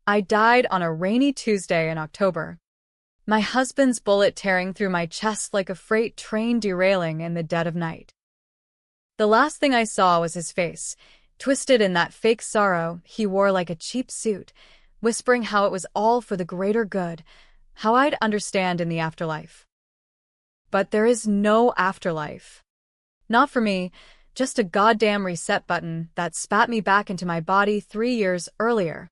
I died on a rainy Tuesday in October. My husband's bullet tearing through my chest like a freight train derailing in the dead of night. The last thing I saw was his face, twisted in that fake sorrow he wore like a cheap suit, whispering how it was all for the greater good, how I'd understand in the afterlife. But there is no afterlife. Not for me, just a goddamn reset button that spat me back into my body 3 years earlier.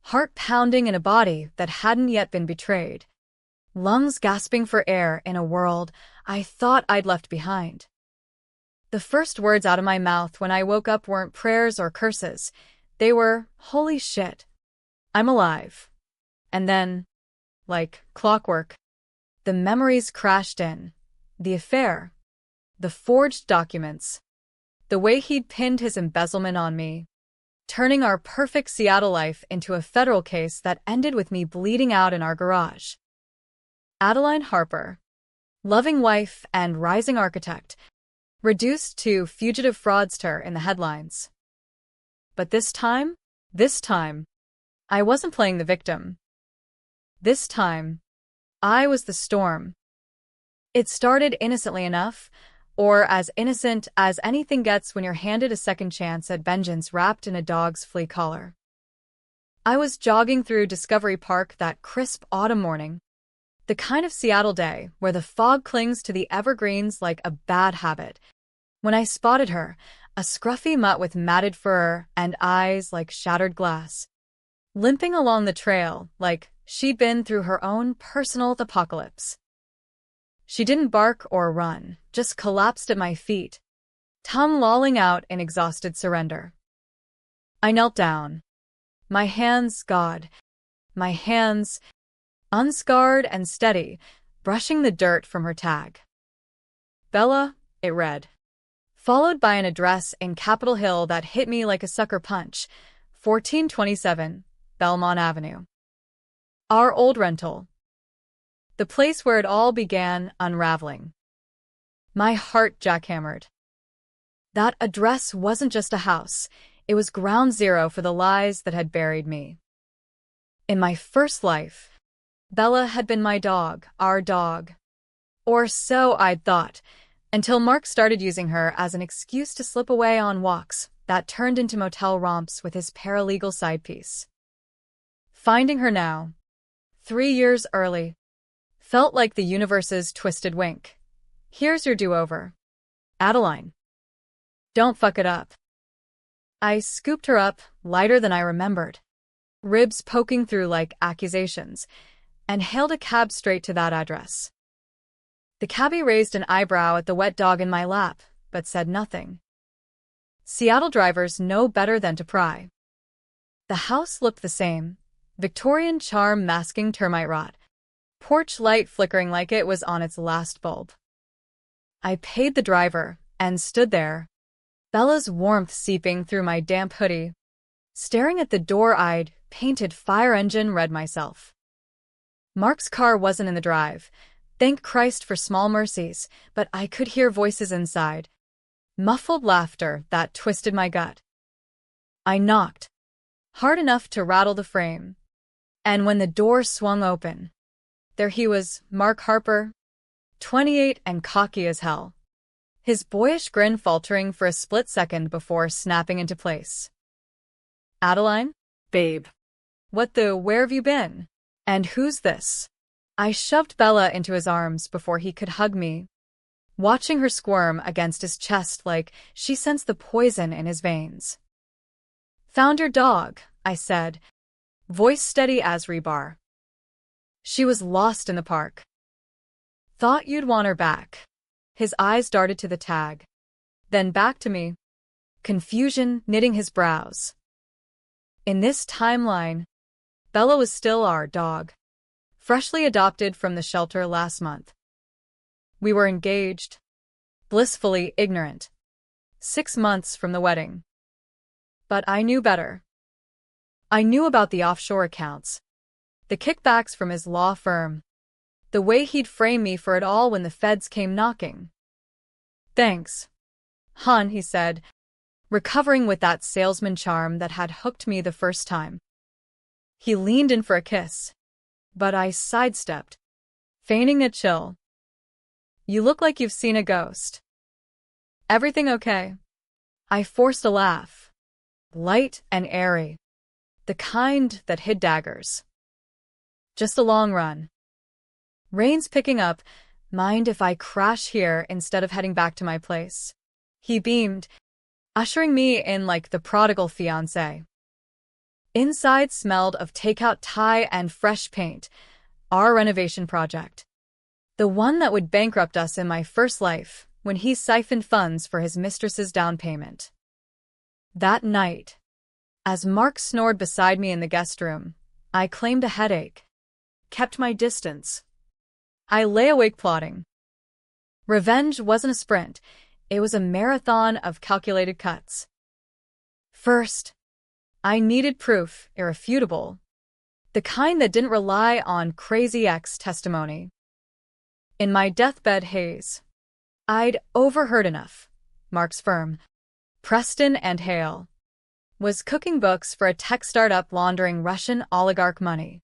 Heart pounding in a body that hadn't yet been betrayed. Lungs gasping for air in a world I thought I'd left behind. The first words out of my mouth when I woke up weren't prayers or curses. They were, "Holy shit. I'm alive." And then, like clockwork, the memories crashed in. The affair. The forged documents. The way he'd pinned his embezzlement on me. Turning our perfect Seattle life into a federal case that ended with me bleeding out in our garage. Adeline Harper, loving wife and rising architect, reduced to fugitive fraudster in the headlines. But this time, I wasn't playing the victim. This time, I was the storm. It started innocently enough, or as innocent as anything gets when you're handed a second chance at vengeance wrapped in a dog's flea collar. I was jogging through Discovery Park that crisp autumn morning, the kind of Seattle day where the fog clings to the evergreens like a bad habit, when I spotted her, a scruffy mutt with matted fur and eyes like shattered glass, limping along the trail like she'd been through her own personal apocalypse. She didn't bark or run, just collapsed at my feet, tongue lolling out in exhausted surrender. I knelt down. My hands, unscarred and steady, brushing the dirt from her tag. Bella, it read, followed by an address in Capitol Hill that hit me like a sucker punch, 1427, Belmont Avenue. Our old rental. The place where it all began unraveling. My heart jackhammered. That address wasn't just a house, it was ground zero for the lies that had buried me. In my first life, Bella had been my dog, our dog. Or so I'd thought, until Mark started using her as an excuse to slip away on walks that turned into motel romps with his paralegal side piece. Finding her now, 3 years early, felt like the universe's twisted wink. Here's your do-over. Adeline. Don't fuck it up. I scooped her up, lighter than I remembered, ribs poking through like accusations, and hailed a cab straight to that address. The cabbie raised an eyebrow at the wet dog in my lap, but said nothing. Seattle drivers know better than to pry. The house looked the same, Victorian charm masking termite rot, porch light flickering like it was on its last bulb. I paid the driver and stood there, Bella's warmth seeping through my damp hoodie, staring at the door-eyed, painted fire engine red myself. Mark's car wasn't in the drive, thank Christ for small mercies, but I could hear voices inside, muffled laughter that twisted my gut. I knocked, hard enough to rattle the frame, and when the door swung open, there he was, Mark Harper, 28 and cocky as hell, his boyish grin faltering for a split second before snapping into place. Adeline? Babe. Where have you been? And who's this? I shoved Bella into his arms before he could hug me, watching her squirm against his chest like she sensed the poison in his veins. Found your dog, I said, voice steady as rebar. She was lost in the park. Thought you'd want her back. His eyes darted to the tag, then back to me, confusion knitting his brows. In this timeline, Bella was still our dog, freshly adopted from the shelter last month. We were engaged, blissfully ignorant, 6 months from the wedding. But I knew better. I knew about the offshore accounts, the kickbacks from his law firm, the way he'd frame me for it all when the feds came knocking. Thanks, hon, he said, recovering with that salesman charm that had hooked me the first time. He leaned in for a kiss, but I sidestepped, feigning a chill. You look like you've seen a ghost. Everything okay? I forced a laugh, light and airy, the kind that hid daggers. Just a long run. Rain's picking up. Mind if I crash here instead of heading back to my place? He beamed, ushering me in like the prodigal fiancé. Inside smelled of takeout Thai and fresh paint, our renovation project. The one that would bankrupt us in my first life when he siphoned funds for his mistress's down payment. That night, as Mark snored beside me in the guest room, I claimed a headache, kept my distance. I lay awake plotting. Revenge wasn't a sprint, it was a marathon of calculated cuts. First, I needed proof, irrefutable. The kind that didn't rely on crazy ex testimony. In my deathbed haze, I'd overheard enough. Mark's firm, Preston and Hale, was cooking books for a tech startup laundering Russian oligarch money.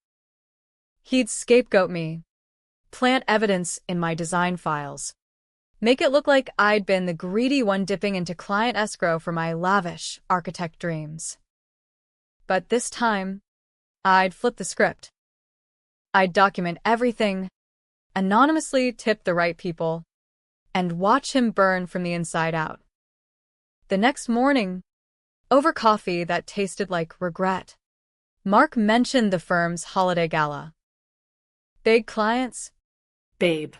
He'd scapegoat me, plant evidence in my design files, make it look like I'd been the greedy one dipping into client escrow for my lavish architect dreams. But this time, I'd flip the script. I'd document everything, anonymously tip the right people, and watch him burn from the inside out. The next morning, over coffee that tasted like regret, Mark mentioned the firm's holiday gala. Big clients? Babe.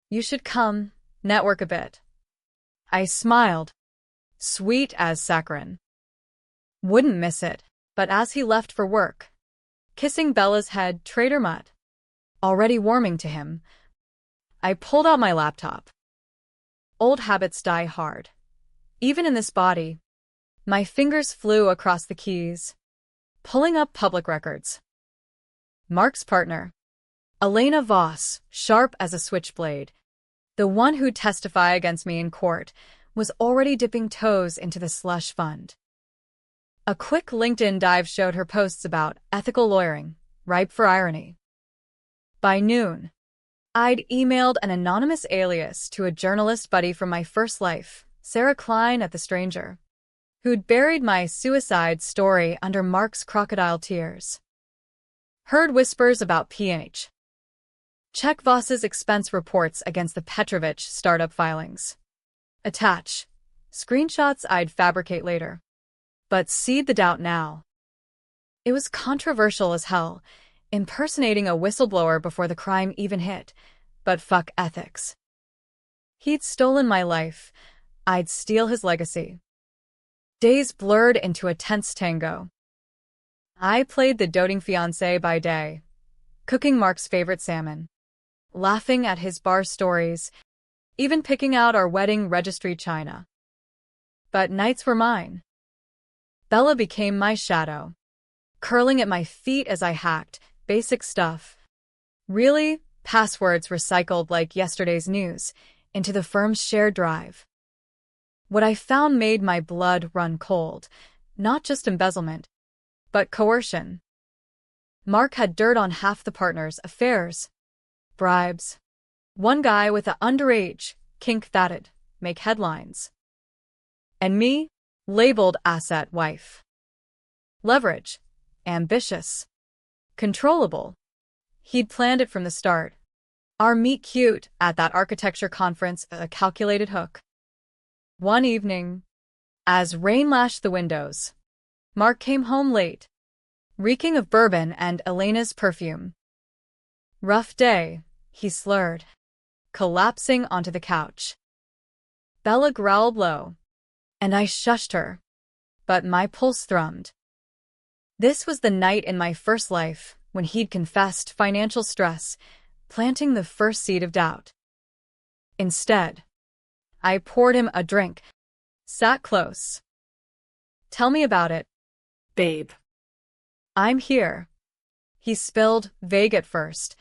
You should come, network a bit. I smiled, sweet as saccharin. Wouldn't miss it, but as he left for work, kissing Bella's head traitor mutt, already warming to him, I pulled out my laptop. Old habits die hard. Even in this body, my fingers flew across the keys, pulling up public records. Mark's partner, Elena Voss, sharp as a switchblade, the one who'd testify against me in court, was already dipping toes into the slush fund. A quick LinkedIn dive showed her posts about ethical lawyering, ripe for irony. By noon, I'd emailed an anonymous alias to a journalist buddy from my first life, Sarah Klein at The Stranger, who'd buried my suicide story under Mark's crocodile tears. Heard whispers about PH. Check Voss's expense reports against the Petrovich startup filings. Attach screenshots I'd fabricate later. But seed the doubt now. It was controversial as hell, impersonating a whistleblower before the crime even hit, but fuck ethics. He'd stolen my life, I'd steal his legacy. Days blurred into a tense tango. I played the doting fiancé by day, cooking Mark's favorite salmon, laughing at his bar stories, even picking out our wedding registry china. But nights were mine. Bella became my shadow, curling at my feet as I hacked, basic stuff. Really, passwords recycled like yesterday's news, into the firm's shared drive. What I found made my blood run cold, not just embezzlement, but coercion. Mark had dirt on half the partners' affairs, bribes. One guy with an underage kink that'd make headlines. And me, labeled asset wife. Leverage, ambitious, controllable. He'd planned it from the start. Our meet cute at that architecture conference, a calculated hook. One evening, as rain lashed the windows, Mark came home late, reeking of bourbon and Elena's perfume. Rough day, he slurred, collapsing onto the couch. Bella growled low, and I shushed her, but my pulse thrummed. This was the night in my first life when he'd confessed financial stress, planting the first seed of doubt. Instead, I poured him a drink, sat close. Tell me about it, Babe. I'm here. He spilled, vague at first,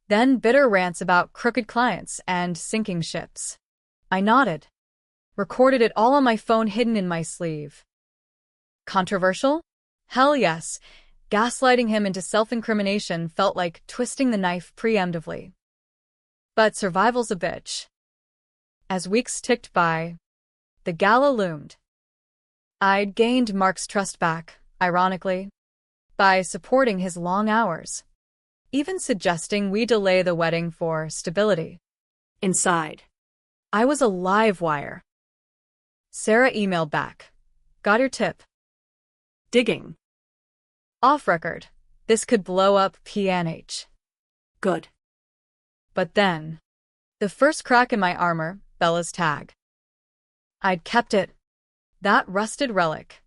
then bitter rants about crooked clients and sinking ships. I nodded, recorded it all on my phone hidden in my sleeve. Controversial? Hell yes. Gaslighting him into self-incrimination felt like twisting the knife preemptively. But survival's a bitch. As weeks ticked by, the gala loomed. I'd gained Mark's trust back, ironically, by supporting his long hours, even suggesting we delay the wedding for stability. Inside. I was a live wire. Sarah emailed back. Got your tip. Digging. Off record. This could blow up PNH. Good. But then, the first crack in my armor, Bella's tag. I'd kept it, that rusted relic,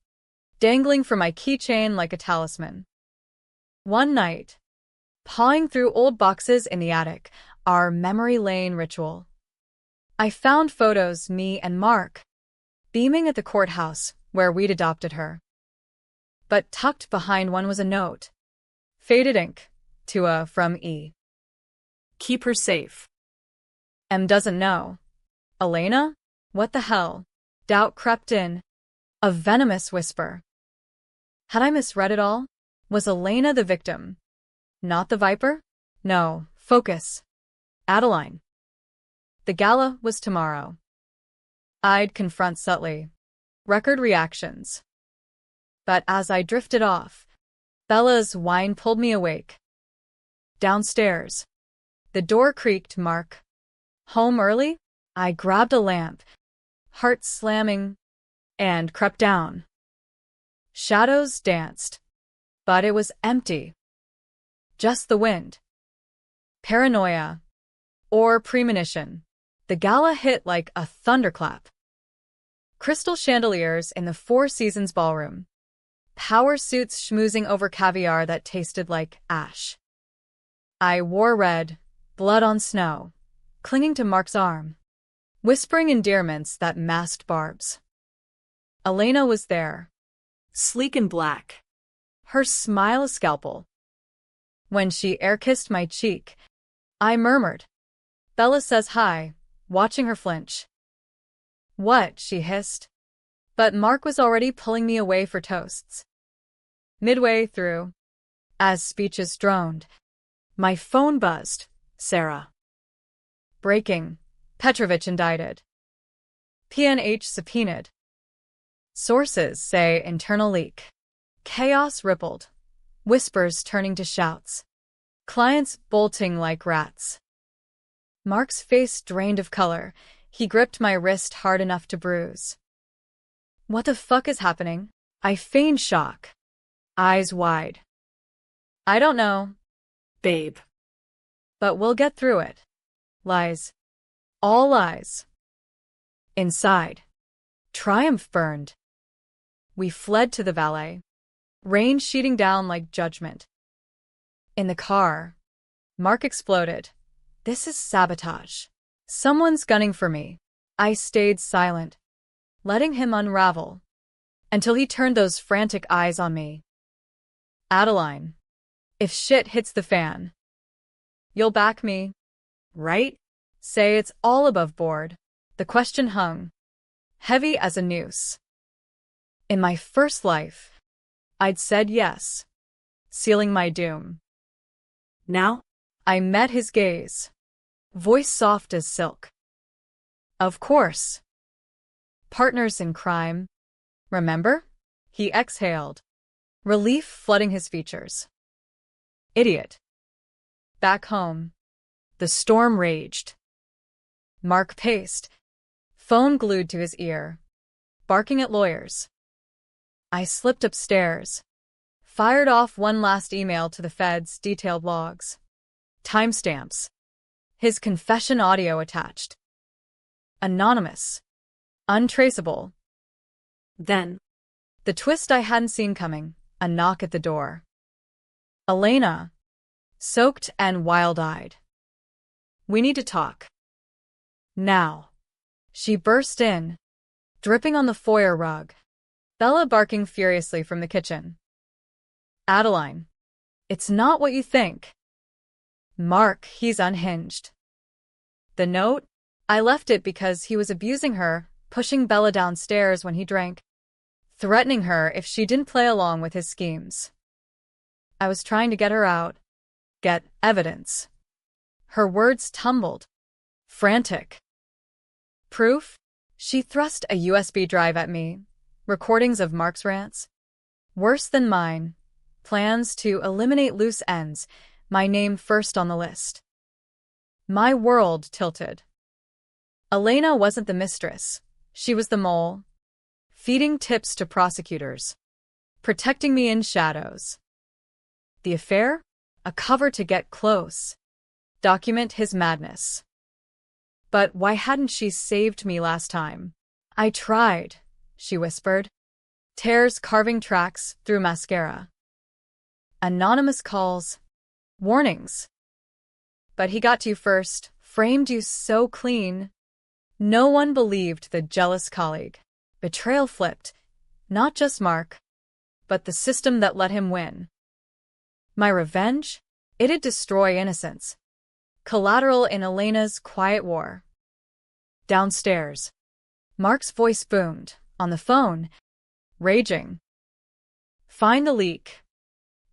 dangling from my keychain like a talisman. One night, pawing through old boxes in the attic, our memory lane ritual, I found photos, me and Mark, beaming at the courthouse where we'd adopted her. But tucked behind one was a note. Faded ink. To a from E. Keep her safe. M doesn't know. Elena? What the hell? Doubt crept in. A venomous whisper. Had I misread it all? Was Elena the victim? Not the Viper? No. Focus. Adeline. The gala was tomorrow. I'd confront subtly. Record reactions. But as I drifted off, Bella's whine pulled me awake. Downstairs. The door creaked. Mark. Home early? I grabbed a lamp, heart slamming, and crept down. Shadows danced, but it was empty. Just the wind. Paranoia. Or premonition. The gala hit like a thunderclap. Crystal chandeliers in the Four Seasons ballroom. Power suits schmoozing over caviar that tasted like ash. I wore red, blood on snow, clinging to Mark's arm, whispering endearments that masked barbs. Elena was there, Sleek and black. her smile a scalpel. When she air-kissed my cheek, I murmured, "Bella says hi," watching her flinch. "What?" she hissed. But Mark was already pulling me away for toasts. Midway through, as speeches droned, my phone buzzed. Sarah. Breaking. Petrovich indicted. PNH subpoenaed. Sources say internal leak. Chaos rippled. Whispers turning to shouts. Clients bolting like rats. Mark's face drained of color. He gripped my wrist hard enough to bruise. What the fuck is happening? I feigned shock. Eyes wide. I don't know. Babe. But we'll get through it. Lies. All lies. Inside, triumph burned. We fled to the valet, rain sheeting down like judgment. In the car, Mark exploded. This is sabotage. Someone's gunning for me. I stayed silent, letting him unravel, until he turned those frantic eyes on me. Adeline, if shit hits the fan, you'll back me, right? Say it's all above board. The question hung, heavy as a noose. In my first life, I'd said yes, sealing my doom. Now? I met his gaze, voice soft as silk. Of course. Partners in crime. Remember? He exhaled, relief flooding his features. Idiot. Back home, the storm raged. Mark paced, phone glued to his ear, barking at lawyers. I slipped upstairs, fired off one last email to the feds, detailed logs, timestamps, his confession audio attached. Anonymous, untraceable. Then, the twist I hadn't seen coming, a knock at the door. Elena, soaked and wild-eyed. We need to talk. Now. She burst in, dripping on the foyer rug, Bella barking furiously from the kitchen. Adeline, it's not what you think. Mark, he's unhinged. The note? I left it because he was abusing her, pushing Bella downstairs when he drank, threatening her if she didn't play along with his schemes. I was trying to get her out. Get evidence. Her words tumbled. Frantic. Proof? She thrust a USB drive at me. Recordings of Mark's rants. Worse than mine. Plans to eliminate loose ends. My name first on the list. My world tilted. Elena wasn't the mistress. She was the mole. Feeding tips to prosecutors. Protecting me in shadows. The affair? A cover to get close. Document his madness. But why hadn't she saved me last time? I tried, she whispered. Tears carving tracks through mascara. Anonymous calls. Warnings. But he got to you first, framed you so clean. No one believed the jealous colleague. Betrayal flipped. Not just Mark, but the system that let him win. My revenge? It'd destroy innocence. Collateral in Elena's quiet war. Downstairs. Mark's voice boomed, on the phone, raging. Find the leak,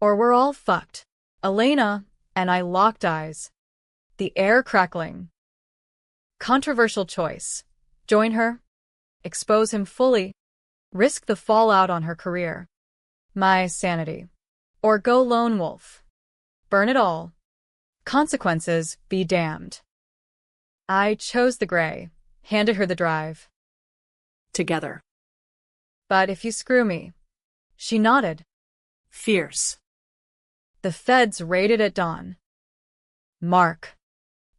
or we're all fucked. Elena and I locked eyes. The air crackling. Controversial choice. Join her? Expose him fully? Risk the fallout on her career? My sanity. Or go lone wolf? Burn it all? Consequences be damned. I chose the gray, handed her the drive. Together. But if you screw me. She nodded. Fierce. The feds raided at dawn. Mark.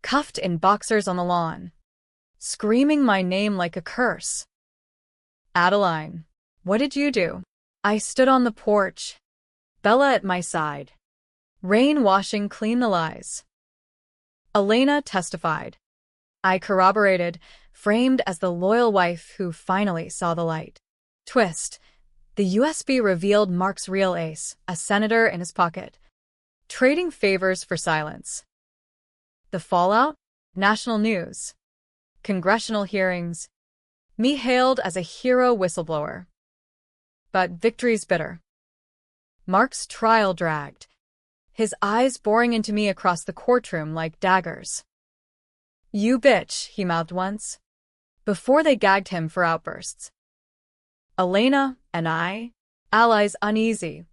Cuffed in boxers on the lawn. Screaming my name like a curse. Adeline, what did you do? I stood on the porch. Bella at my side. Rain washing clean the lies. Elena testified. I corroborated, framed as the loyal wife who finally saw the light. Twist. The USB revealed Mark's real ace, a senator in his pocket. Trading favors for silence. The fallout? National news. Congressional hearings. Me hailed as a hero whistleblower. But victory's bitter. Mark's trial dragged. His eyes boring into me across the courtroom like daggers. You bitch, he mouthed once, before they gagged him for outbursts. Elena and I, allies uneasy,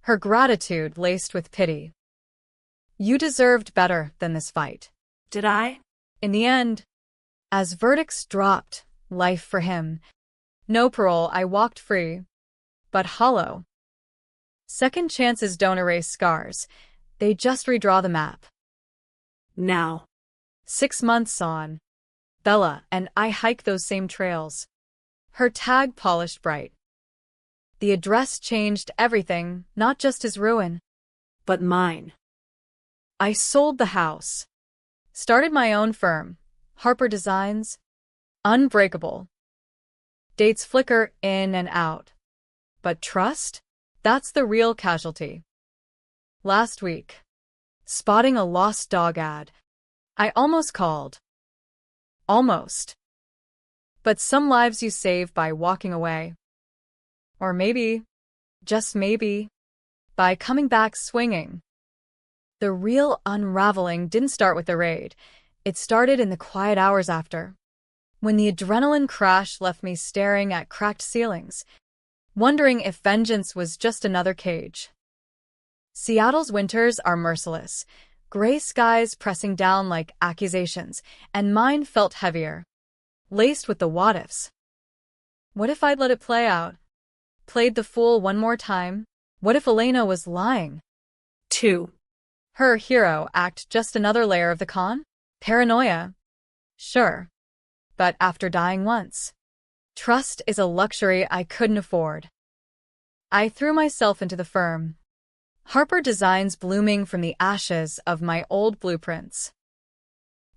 her gratitude laced with pity. You deserved better than this fight. Did I? In the end, as verdicts dropped, life for him. No parole, I walked free, but hollow. Second chances don't erase scars. They just redraw the map. Now. 6 months on. Bella and I hike those same trails. Her tag polished bright. The address changed everything, not just his ruin. But mine. I sold the house. Started my own firm, Harper Designs. Unbreakable. Dates flicker in and out. But trust? That's the real casualty. Last week, spotting a lost dog ad. I almost called. Almost. But some lives you save by walking away. Or maybe, just maybe, by coming back swinging. The real unraveling didn't start with the raid. It started in the quiet hours after, when the adrenaline crash left me staring at cracked ceilings, wondering if vengeance was just another cage. Seattle's winters are merciless, gray skies pressing down like accusations, and mine felt heavier, laced with the what-ifs. What if I'd let it play out? Played the fool one more time? What if Elena was lying? 2. Her hero act just another layer of the con? Paranoia? Sure. But after dying once, trust is a luxury I couldn't afford. I threw myself into the firm. Harper Designs blooming from the ashes of my old blueprints.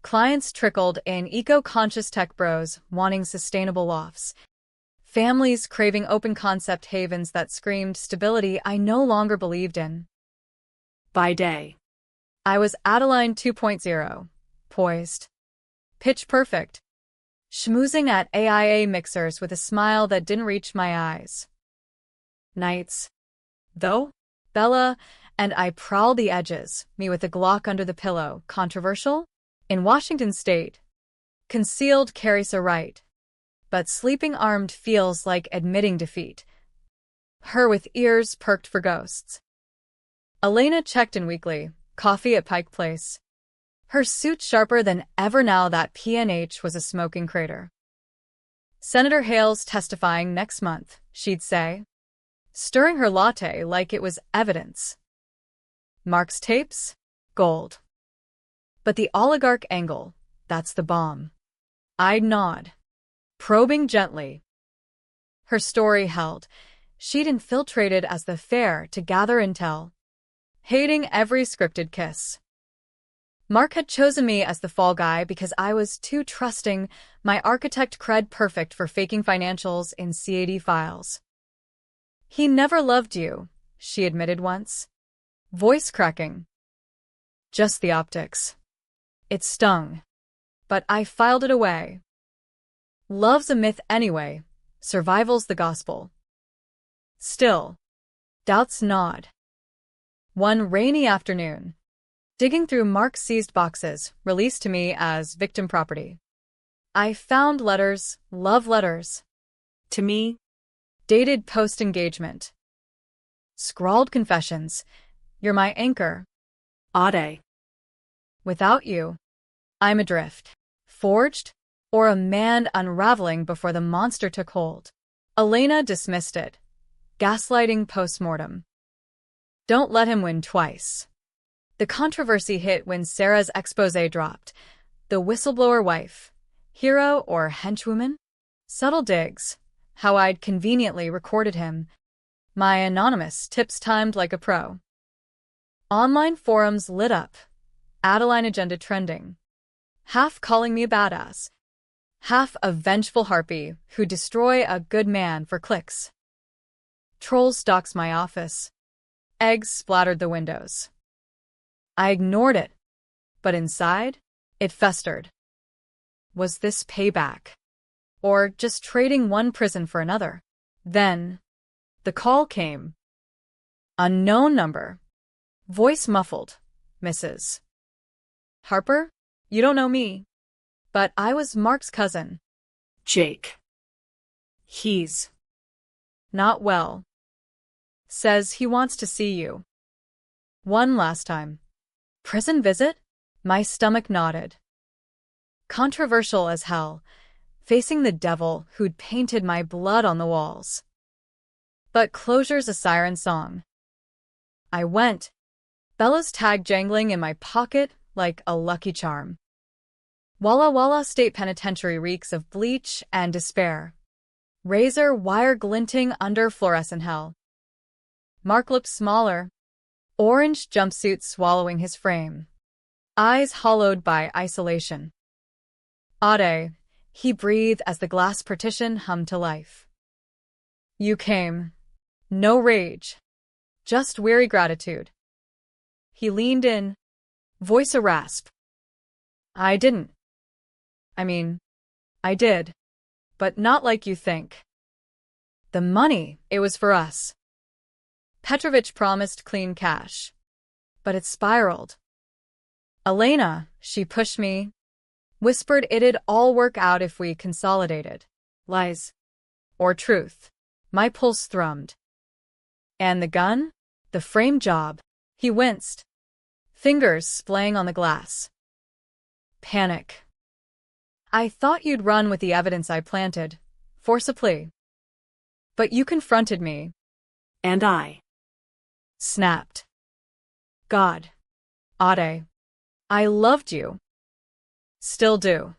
Clients trickled in, eco-conscious tech bros wanting sustainable lofts. Families craving open-concept havens that screamed stability I no longer believed in. By day. I was Adeline 2.0, poised. Pitch perfect. Schmoozing at AIA mixers with a smile that didn't reach my eyes. Nights, though, Bella and I prowled the edges, me with a Glock under the pillow. Controversial? In Washington state. Concealed carries a right. But sleeping armed feels like admitting defeat. Her with ears perked for ghosts. Elena checked in weekly, coffee at Pike Place. Her suit sharper than ever now that PNH was a smoking crater. Senator Hale's testifying next month, she'd say, stirring her latte like it was evidence. Mark's tapes? Gold. But the oligarch angle, that's the bomb. I'd nod, probing gently. Her story held. She'd infiltrated as the fair to gather intel, hating every scripted kiss. Mark had chosen me as the fall guy because I was too trusting, my architect cred perfect for faking financials in CAD files. He never loved you, she admitted once. Voice cracking. Just the optics. It stung. But I filed it away. Love's a myth anyway. Survival's the gospel. Still, doubts gnawed. One rainy afternoon, digging through Mark's seized boxes, released to me as victim property, I found letters, love letters. To me, Dated post-engagement. Scrawled confessions. You're my anchor. Ade. Without you, I'm adrift. Forged, or a man unraveling before the monster took hold. Elena dismissed it. Gaslighting post-mortem. Don't let him win twice. The controversy hit when Sarah's exposé dropped. The whistleblower wife. Hero or henchwoman? Subtle digs. How I'd conveniently recorded him. My anonymous tips timed like a pro. Online forums lit up. Adeline agenda trending. Half calling me a badass. Half a vengeful harpy who'd destroy a good man for clicks. Trolls doxed my office. Eggs splattered the windows. I ignored it, but inside, it festered. Was this payback? Or just trading one prison for another? Then, the call came. Unknown number. Voice muffled. Mrs. Harper? You don't know me. But I was Mark's cousin. Jake. He's not well. Says he wants to see you. One last time. Prison visit? My stomach nodded. Controversial as hell, facing the devil who'd painted my blood on the walls. But closure's a siren song. I went, Bella's tag jangling in my pocket like a lucky charm. Walla Walla State Penitentiary reeks of bleach and despair. Razor wire glinting under fluorescent hell. Mark lips smaller. Orange jumpsuit swallowing his frame. Eyes hollowed by isolation. Ade, he breathed as the glass partition hummed to life. You came. No rage. Just weary gratitude. He leaned in, voice a rasp. I didn't. I did. But not like you think. The money, it was for us. Petrovich promised clean cash. But it spiraled. Elena, she pushed me, whispered it'd all work out if we consolidated. Lies. Or truth. My pulse thrummed. And the gun? The frame job. He winced. Fingers splaying on the glass. Panic. I thought you'd run with the evidence I planted. Force a plea. But you confronted me. And I. Snapped. God. Ade. I loved you. Still do.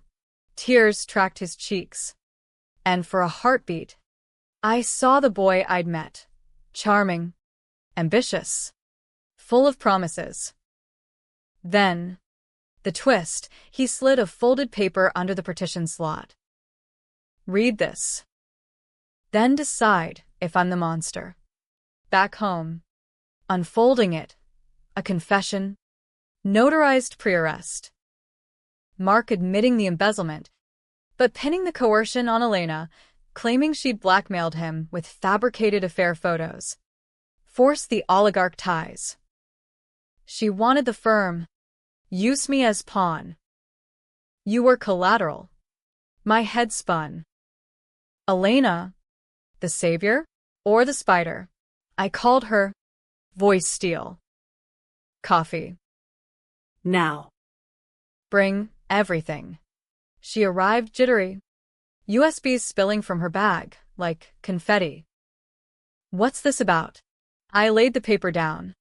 Tears tracked his cheeks. And for a heartbeat, I saw the boy I'd met. Charming. Ambitious. Full of promises. Then, the twist, he slid a folded paper under the partition slot. Read this. Then decide if I'm the monster. Back home. Unfolding it. A confession. Notarized pre-arrest. Mark admitting the embezzlement, but pinning the coercion on Elena, claiming she'd blackmailed him with fabricated affair photos. Forced the oligarch ties. She wanted the firm. Use me as pawn. You were collateral. My head spun. Elena, the savior? Or the spider? I called her. Voice steel. Coffee. Now. Bring everything. She arrived jittery. USBs spilling from her bag, like confetti. What's this about? I laid the paper down.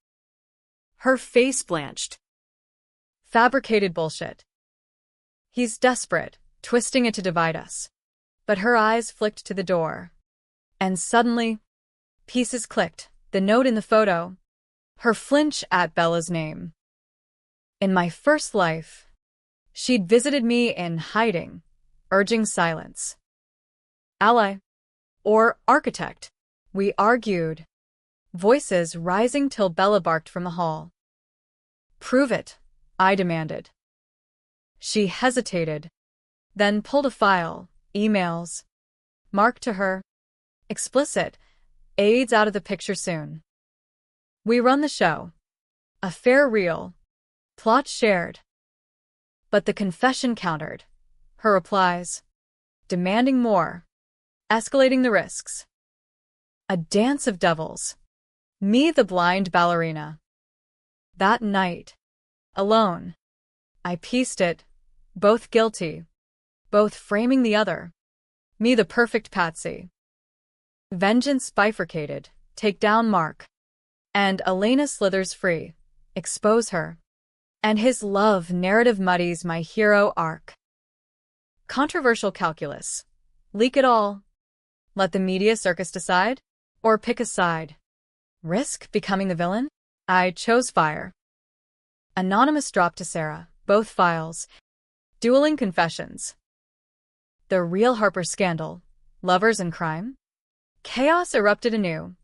Her face blanched. Fabricated bullshit. He's desperate, twisting it to divide us. But her eyes flicked to the door. And suddenly, pieces clicked, the note in the photo. Her flinch at Bella's name. In my first life, she'd visited me in hiding, urging silence. Ally. Or architect. We argued. Voices rising till Bella barked from the hall. Prove it, I demanded. She hesitated, then pulled a file, emails. Marked to her. Explicit. AIDS out of the picture soon. We run the show. Affair real. Plot shared. But the confession countered. Her replies. Demanding more. Escalating the risks. A dance of devils. Me the blind ballerina. That night. Alone. I pieced it. Both guilty. Both framing the other. Me the perfect patsy. Vengeance bifurcated. Take down Mark. And Elena slithers free. Expose her. And his love narrative muddies my hero arc. Controversial calculus. Leak it all. Let the media circus decide? Or pick a side? Risk becoming the villain? I chose fire. Anonymous drop to Sarah. Both files. Dueling confessions. The real Harper scandal. Lovers and crime? Chaos erupted anew.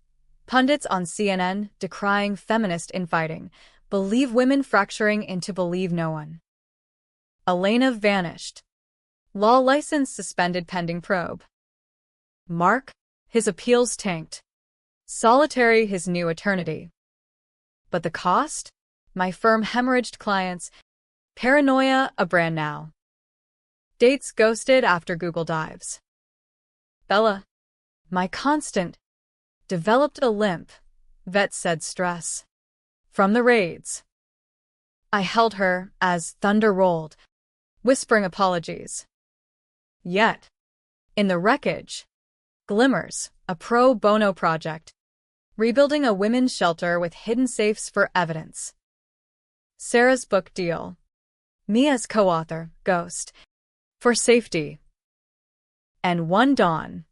Pundits on CNN decrying feminist infighting. Believe women fracturing into believe no one. Elena vanished. Law license suspended pending probe. Mark, his appeals tanked. Solitary his new eternity. But the cost? My firm hemorrhaged clients. Paranoia a brand now. Dates ghosted after Google dives. Bella, my constant, developed a limp, vet said stress. From the raids. I held her as thunder rolled, whispering apologies. Yet, in the wreckage, glimmers, a pro bono project, rebuilding a women's shelter with hidden safes for evidence. Sarah's book deal. Me as co-author, Ghost, for safety. And one dawn,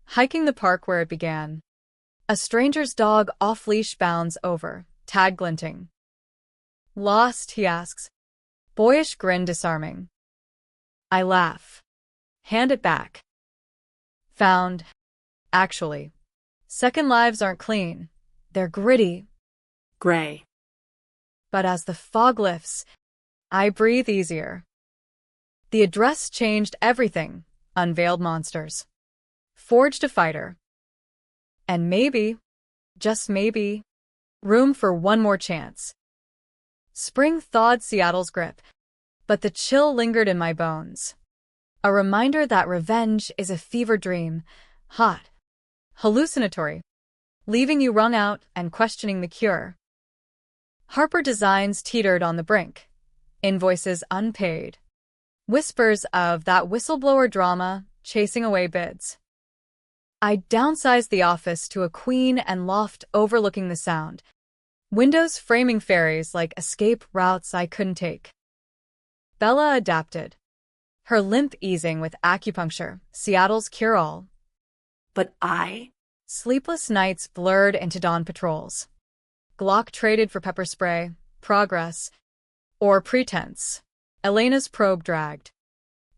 hiking the park where it began, a stranger's dog off-leash bounds over, tag glinting. Lost, he asks. Boyish grin disarming. I laugh. Hand it back. Found. Actually. Second lives aren't clean. They're gritty. Gray. But as the fog lifts, I breathe easier. The address changed everything. Unveiled monsters. Forged a fighter. And maybe, just maybe, room for one more chance. Spring thawed Seattle's grip, but the chill lingered in my bones. A reminder that revenge is a fever dream, hot, hallucinatory, leaving you wrung out and questioning the cure. Harper Designs teetered on the brink, invoices unpaid. Whispers of that whistleblower drama chasing away bids. I downsized the office to a queen and loft overlooking the sound. Windows framing ferries like escape routes I couldn't take. Bella adapted. Her limp easing with acupuncture, Seattle's cure-all. But I? Sleepless nights blurred into dawn patrols. Glock traded for pepper spray, progress, or pretense. Elena's probe dragged.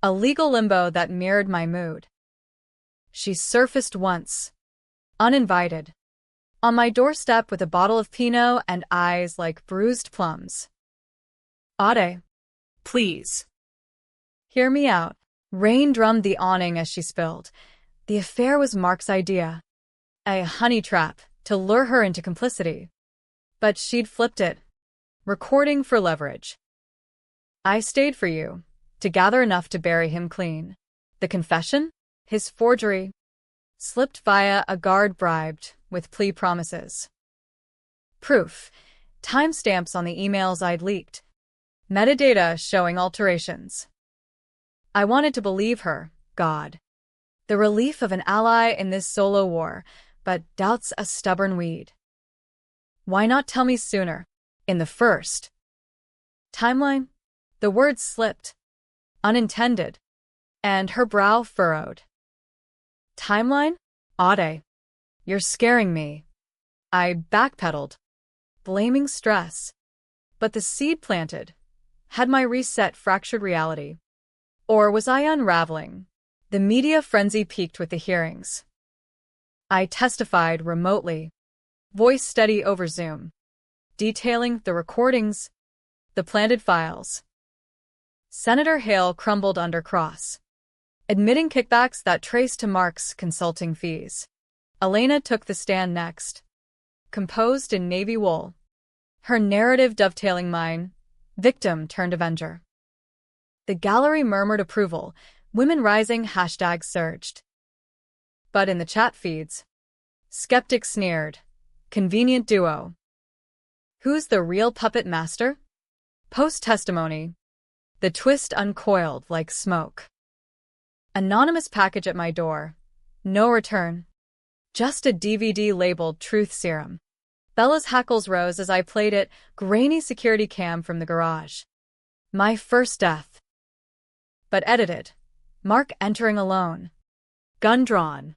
A legal limbo that mirrored my mood. She surfaced once, uninvited, on my doorstep with a bottle of Pinot and eyes like bruised plums. Ade, Please. hear me out. Rain drummed the awning as she spilled. The affair was Mark's idea. A honey trap to lure her into complicity. But she'd flipped it. recording for leverage. I stayed for you, to gather enough to bury him clean. The confession? His forgery. Slipped via a guard bribed with plea promises. Proof. Timestamps on the emails I'd leaked. Metadata showing alterations. I wanted to believe her, God. The relief of an ally in this solo war, but doubt's a stubborn weed. Why not tell me sooner? In the first timeline? The words slipped. Unintended. And her brow furrowed. Timeline? Ade. You're scaring me. I backpedaled, blaming stress. But the seed planted. Had my reset fractured reality? Or was I unraveling? The media frenzy peaked with the hearings. I testified remotely, voice steady over Zoom, detailing the recordings, the planted files. Senator Hale crumbled under cross, admitting kickbacks that traced to Mark's consulting fees. Elena took the stand next, composed in navy wool, her narrative dovetailing mine, victim turned avenger. The gallery murmured approval, women rising hashtags surged. But in the chat feeds, skeptics sneered, convenient duo. Who's the real puppet master? Post-testimony, the twist uncoiled like smoke. Anonymous package at my door, no return. Just a DVD labeled Truth Serum. Bella's hackles rose as I played it, grainy security cam from the garage. My first death. But edited. Mark entering alone. Gun drawn.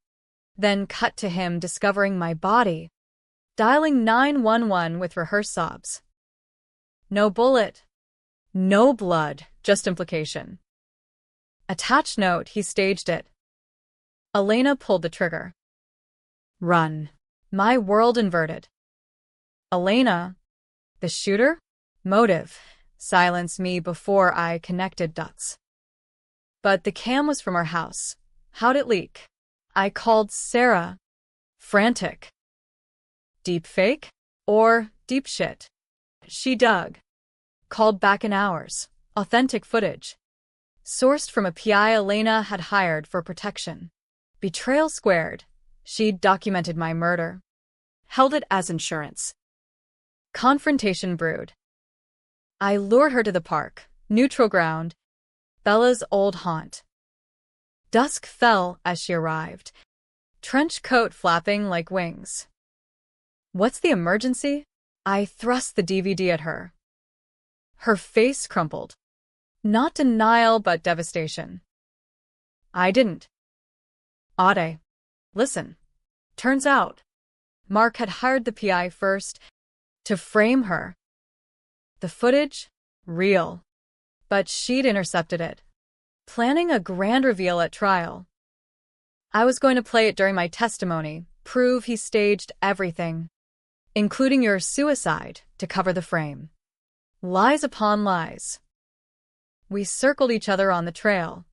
Then cut to him discovering my body. Dialing 911 with rehearsed sobs. No bullet. No blood, just implication. Attached note, he staged it. Elena pulled the trigger. Run. My world inverted. Elena, the shooter? Motive. Silence me before I connected dots. But the cam was from our house. How'd it leak? I called Sarah. Frantic. Deep fake? Or deep shit? She dug. Called back in hours. Authentic footage. Sourced from a PI Elena had hired for protection. Betrayal squared. She'd documented my murder. Held it as insurance. Confrontation brewed. I lured her to the park, neutral ground, Bella's old haunt. Dusk fell as she arrived, trench coat flapping like wings. What's the emergency? I thrust the DVD at her. Her face crumpled. Not denial, but devastation. I didn't. Ade. Listen. Turns out, Mark had hired the PI first to frame her. The footage? Real. But she'd intercepted it, planning a grand reveal at trial. I was going to play it during my testimony, prove he staged everything, including your suicide, to cover the frame. Lies upon lies. We circled each other on the trail,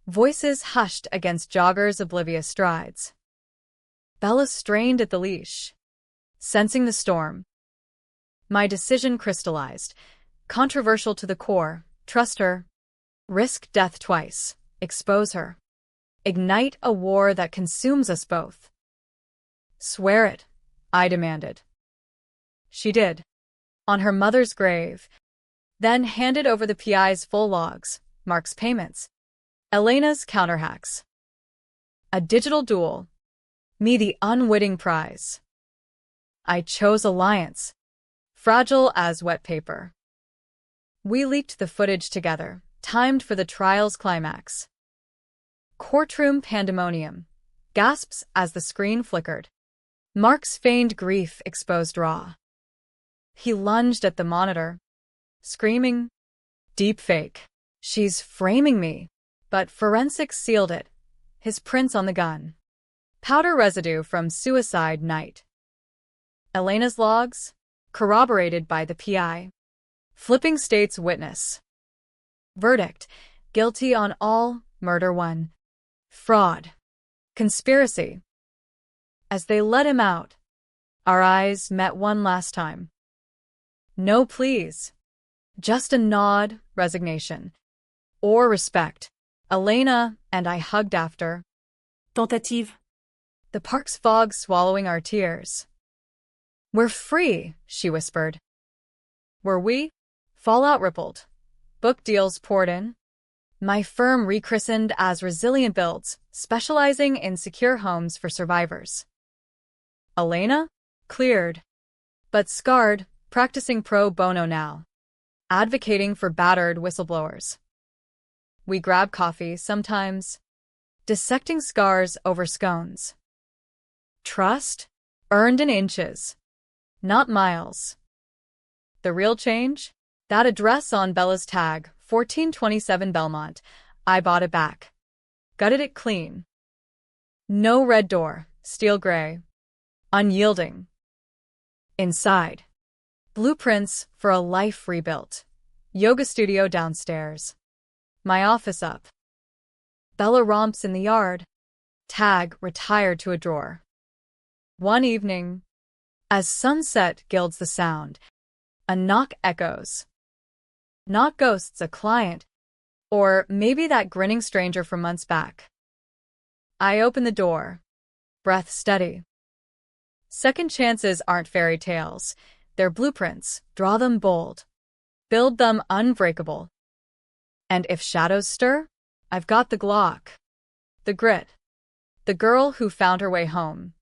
voices hushed against joggers' oblivious strides. Bella strained at the leash, sensing the storm. My decision crystallized, controversial to the core. Trust her. Risk death twice. Expose her. Ignite a war that consumes us both. Swear it, I demanded. She did. On her mother's grave. Then handed over the PI's full logs, Mark's payments, Elena's counterhacks. A digital duel. Me the unwitting prize. I chose alliance. Fragile as wet paper. We leaked the footage together, timed for the trial's climax. Courtroom pandemonium. Gasps as the screen flickered. Mark's feigned grief exposed raw. He lunged at the monitor, screaming, "Deep fake. She's framing me." But forensics sealed it. His prints on the gun. Powder residue from suicide night. Elena's logs, corroborated by the PI. Flipping state's witness. Verdict: guilty on all, murder one. Fraud. Conspiracy. As they let him out, our eyes met one last time. No please. Just a nod, resignation. Or respect. Elena and I hugged after. Tentative. The park's fog swallowing our tears. We're free, she whispered. Were we? Fallout rippled. Book deals poured in. My firm rechristened as Resilient Builds, specializing in secure homes for survivors. Elena? Cleared. But scarred, practicing pro bono now. Advocating for battered whistleblowers. We grab coffee sometimes. Dissecting scars over scones. Trust? Earned in inches. Not miles. The real change? That address on Bella's tag, 1427 Belmont. I bought it back. Gutted it clean. No red door, steel gray. Unyielding. Inside. Blueprints for a life rebuilt. Yoga studio downstairs. My office up. Bella romps in the yard. Tag retired to a drawer. One evening, as sunset gilds the sound, a knock echoes. Not ghosts, a client, or maybe that grinning stranger from months back. I open the door, breath steady. Second chances aren't fairy tales. They're blueprints. Draw them bold. Build them unbreakable. And if shadows stir, I've got the Glock. The grit. The girl who found her way home.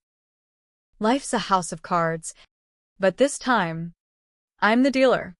Life's a house of cards, but this time, I'm the dealer.